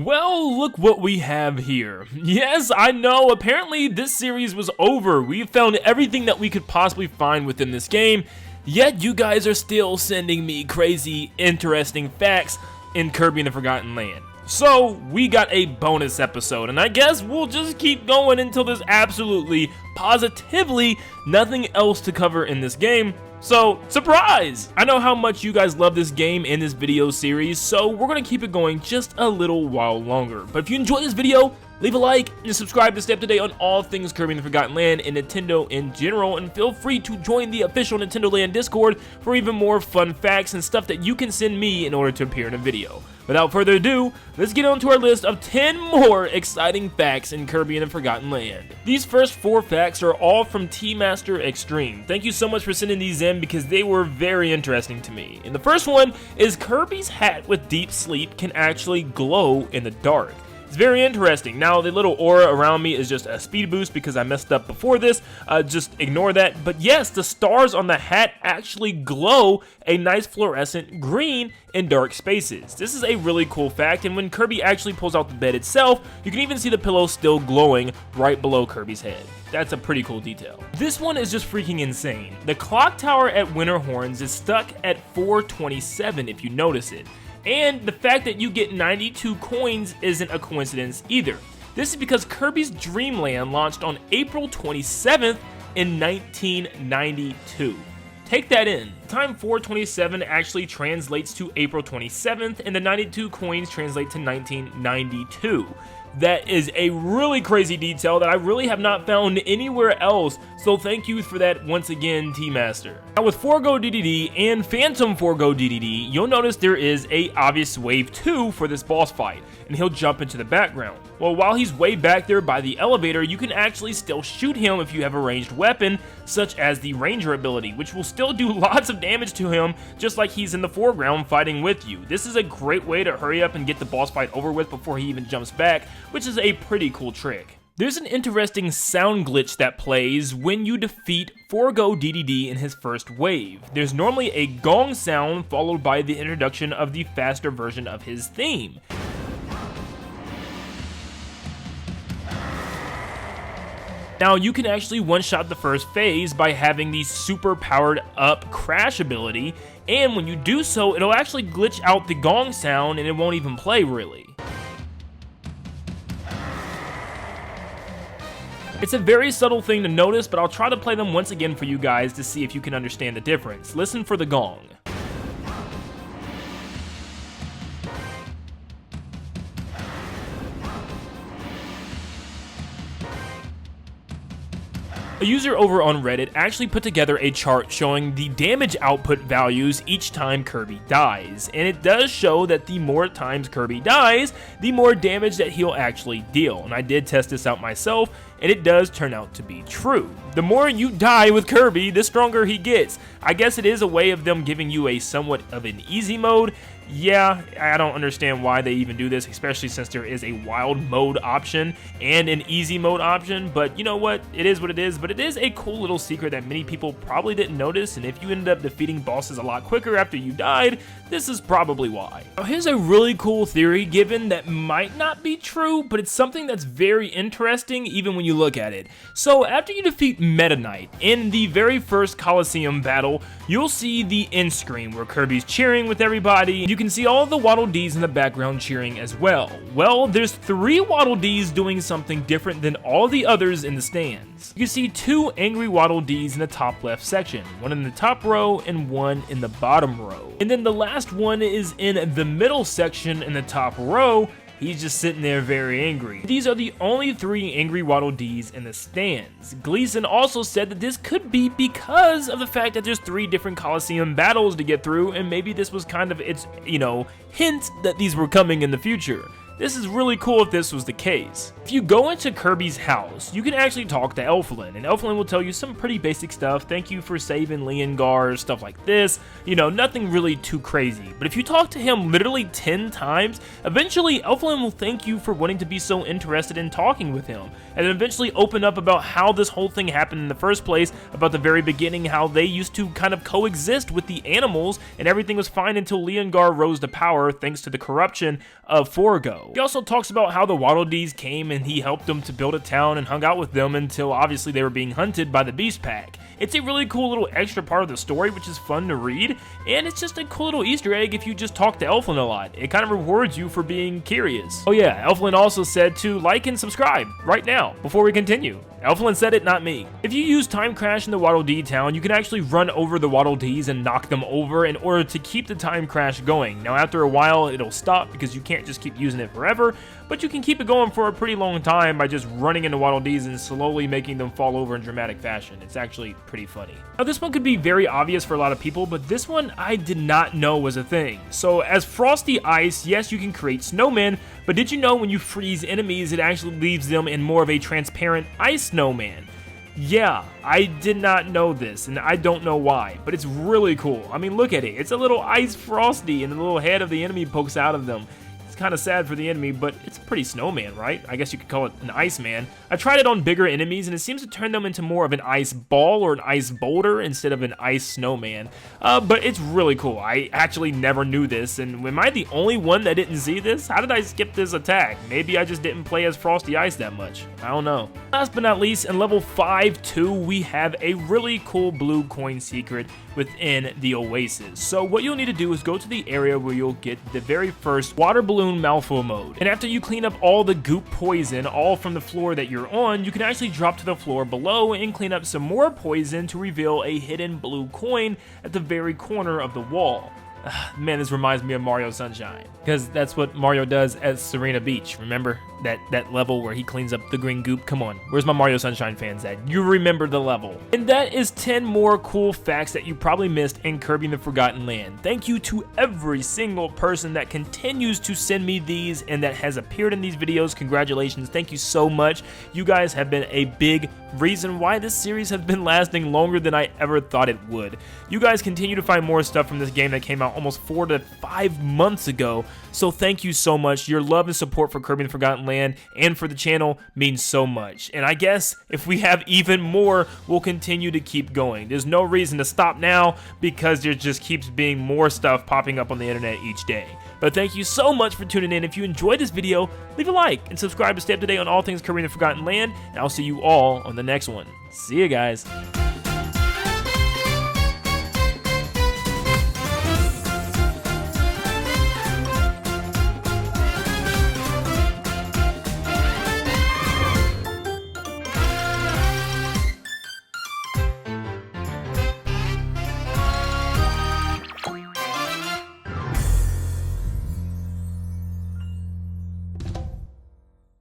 Well, look what we have here. Yes, I know, apparently this series was over. We found everything that we could possibly find within this game, yet you guys are still sending me crazy, interesting facts in Kirby and the Forgotten Land. So, we got a bonus episode, and I guess we'll just keep going until there's absolutely, positively, nothing else to cover in this game. So, surprise! I know how much you guys love this game and this video series, so we're gonna keep it going just a little while longer. But if you enjoyed this video, leave a like and subscribe to stay up to date on all things Kirby and the Forgotten Land and Nintendo in general, and feel free to join the official Nintendo Land Discord for even more fun facts and stuff that you can send me in order to appear in a video. Without further ado, let's get on to our list of 10 more exciting facts in Kirby and the Forgotten Land. These first 4 facts are all from TMaster Extreme. Thank you so much for sending these in because they were very interesting to me. And the first one is Kirbys Hat with deep sleep can actually glow in the dark. It's very interesting. Now, the little aura around me is just a speed boost because I messed up before this. Just ignore that. But yes, the stars on the hat actually glow a nice fluorescent green in dark spaces. This is a really cool fact, and when Kirby actually pulls out the bed itself, you can even see the pillow still glowing right below Kirby's head. That's a pretty cool detail. This one is just freaking insane. The clock tower at Winterhorns is stuck at 427 if you notice it. And the fact that you get 92 coins isn't a coincidence either. This is because Kirby's Dream Land launched on April 27th in 1992. Take that in. Time 427 actually translates to April 27th, and the 92 coins translate to 1992. That is a really crazy detail that I really have not found anywhere else, so thank you for that once again, TMaster. Now with Forgo DDD and Phantom Forgo DDD, you'll notice there is a obvious wave 2 for this boss fight, and he'll jump into the background. Well, while he's way back there by the elevator, you can actually still shoot him if you have a ranged weapon, such as the Ranger ability, which will still do lots of damage to him, just like he's in the foreground fighting with you. This is a great way to hurry up and get the boss fight over with before he even jumps back, which is a pretty cool trick. There's an interesting sound glitch that plays when you defeat Forgo DDD in his first wave. There's normally a gong sound followed by the introduction of the faster version of his theme. Now, you can actually one-shot the first phase by having the super powered up crash ability, and when you do so, it'll actually glitch out the gong sound and it won't even play really. It's a very subtle thing to notice, but I'll try to play them once again for you guys to see if you can understand the difference. Listen for the gong. A user over on Reddit actually put together a chart showing the damage output values each time Kirby dies, and it does show that the more times Kirby dies, the more damage that he'll actually deal, and I did test this out myself, and it does turn out to be true. The more you die with Kirby, the stronger he gets. I guess it is a way of them giving you a somewhat of an easy mode. Yeah, I don't understand why they even do this, especially since there is a wild mode option and an easy mode option, but you know what, it is what it is, but it is a cool little secret that many people probably didn't notice, and if you ended up defeating bosses a lot quicker after you died, this is probably why. Now here's a really cool theory given that might not be true, but it's something that's very interesting even when you look at it. So after you defeat Meta Knight in the very first Coliseum battle, you'll see the end screen where Kirby's cheering with everybody. You can see all of the Waddle Dees in the background cheering as well. Well, there's 3 Waddle Dees doing something different than all the others in the stands. You can see 2 angry Waddle Dees in the top left section, one in the top row and one in the bottom row. And then the last one is in the middle section in the top row. He's just sitting there very angry. These are the only 3 angry Waddle Dees in the stands. Gleason also said that this could be because of the fact that there's 3 different Coliseum battles to get through, and maybe this was kind of its, hint that these were coming in the future. This is really cool if this was the case. If you go into Kirby's house, you can actually talk to Elflynn, and Elflynn will tell you some pretty basic stuff. Thank you for saving Leongar, stuff like this. Nothing really too crazy. But if you talk to him literally 10 times, eventually Elflynn will thank you for wanting to be so interested in talking with him, and then eventually open up about how this whole thing happened in the first place, about the very beginning, how they used to kind of coexist with the animals, and everything was fine until Leongar rose to power thanks to the corruption of Forgo. video. He also talks about how the waddle dees came and he helped them to build a town and hung out with them until obviously they were being hunted by the beast pack. It's a really cool little extra part of the story, which is fun to read, and it's just a cool little Easter egg if you just talk to Elflynn a lot. It kind of rewards you for being curious. Oh yeah, Elflynn also said to like and subscribe right now before we continue. Elflynn said it, not me. If you use Time Crash in the Waddle Dee town, you can actually run over the Waddle Dees and knock them over in order to keep the Time Crash going. Now after a while, it'll stop because you can't just keep using it forever, but you can keep it going for a pretty long time by just running into Waddle Dees and slowly making them fall over in dramatic fashion. It's actually pretty funny. Now this one could be very obvious for a lot of people, but this one I did not know was a thing. So as Frosty Ice, yes, you can create snowmen, but did you know when you freeze enemies, it actually leaves them in more of a transparent ice snowman? Yeah, I did not know this, and I don't know why, but it's really cool. I mean, look at it. It's a little ice Frosty, and the little head of the enemy pokes out of them. It's kind of sad for the enemy, but it's a pretty snowman, right? I guess you could call it an ice man. I tried it on bigger enemies, and it seems to turn them into more of an ice ball or an ice boulder instead of an ice snowman. But it's really cool. I actually never knew this, and am I the only one that didn't see this? How did I skip this attack? Maybe I just didn't play as Frosty Ice that much. I don't know. Last but not least, in level 5-2, we have a really cool blue coin secret within the Oasis. So what you'll need to do is go to the area where you'll get the very first water balloon mouthful mode. And after you clean up all the goop poison, all from the floor that you're on, you can actually drop to the floor below and clean up some more poison to reveal a hidden blue coin at the very corner of the wall. Man, this reminds me of Mario Sunshine, because that's what Mario does at Serena Beach. Remember that level where he cleans up the green goop? Come on, where's my Mario Sunshine fans at? You remember the level. And that is 10 more cool facts that you probably missed in Kirby and the Forgotten Land. Thank you to every single person that continues to send me these and that has appeared in these videos. Congratulations, thank you so much. You guys have been a big reason why this series has been lasting longer than I ever thought it would. You guys continue to find more stuff from this game that came out almost 4 to 5 months ago, so thank you so much. Your love and support for Kirby and the Forgotten Land and for the channel means so much, and I guess if we have even more, we'll continue to keep going. There's no reason to stop now because there just keeps being more stuff popping up on the internet each day. But thank you so much for tuning in. If you enjoyed this video, leave a like and subscribe to stay up to date on all things Kirby and the Forgotten Land, and I'll see you all on the next one. See you guys.